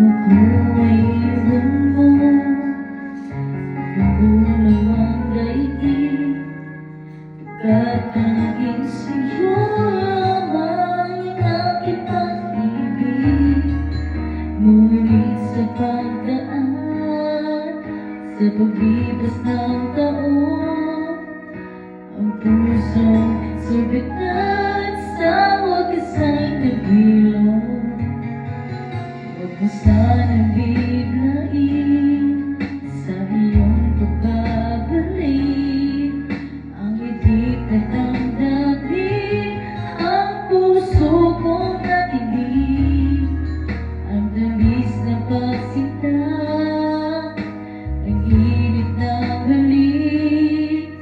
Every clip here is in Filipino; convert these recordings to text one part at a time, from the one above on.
ako ay iwan mo, nagulang ang daigdig, pagkat ang naging sa'yo lamang ang aking pag-ibig. Ngunit sa pagdaan, sa paglipas ng taon, ang pusong subitan sa wakas ay nagilong. Huwag mo sanang biglain sa iyong pagbabalik ang higit na damdamin, ang puso kong nakilig, ang tamis na pagsinta, ang init na balik,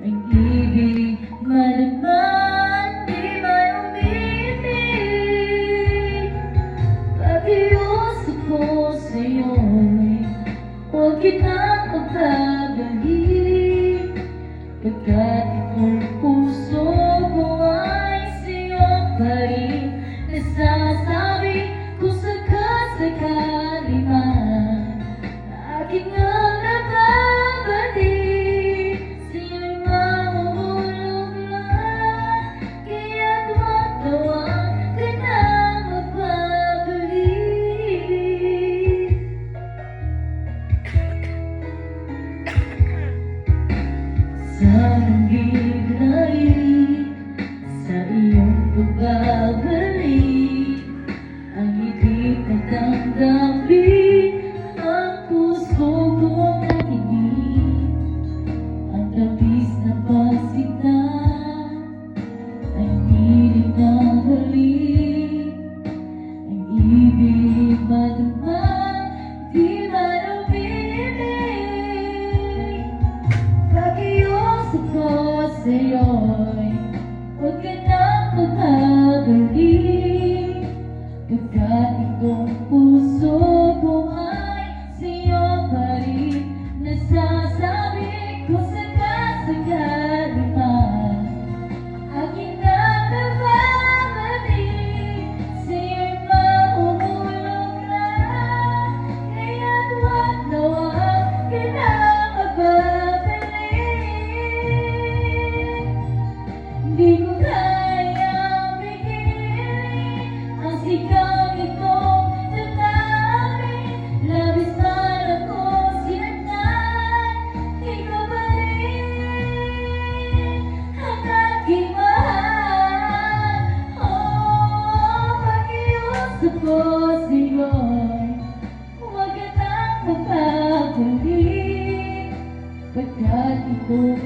ang ibig malaman, di man umibig. Pag-ios ako sa'yo'y huwag kitang pagbabalik, pagkat itong puso ko ay sa'yo pa rin. Nasasabi ko sakali man na aking ang nababalik, sa'yo'y mahuhulog lang, kaya't huwag tawag ka na magbabalik. Sanang biglain sa iyong pagbabalik ang higit na damdamin, ang puso kong nakinig, ang tamis na pagsinta, ang init na halik, ang ibig malaman, di man umibig. Pag-ios ako sa'yo'y huwag ka nang magbabalik, pagkat itong puso ko ay sa'yo pa rin. Nasasabi ko sakali man aking ang nababalik, sa'yo'y mahuhulog lang, kaya't huwag na huwag ka na magbabalik. Di ko kayang pigilin ang sigang itong damdamin, labis man akong sinaktan, ikaw pa rin ang aking mahal. Oh, pag-ios ako sa'yo'y huwag ka nang magbabalik, pagkat itong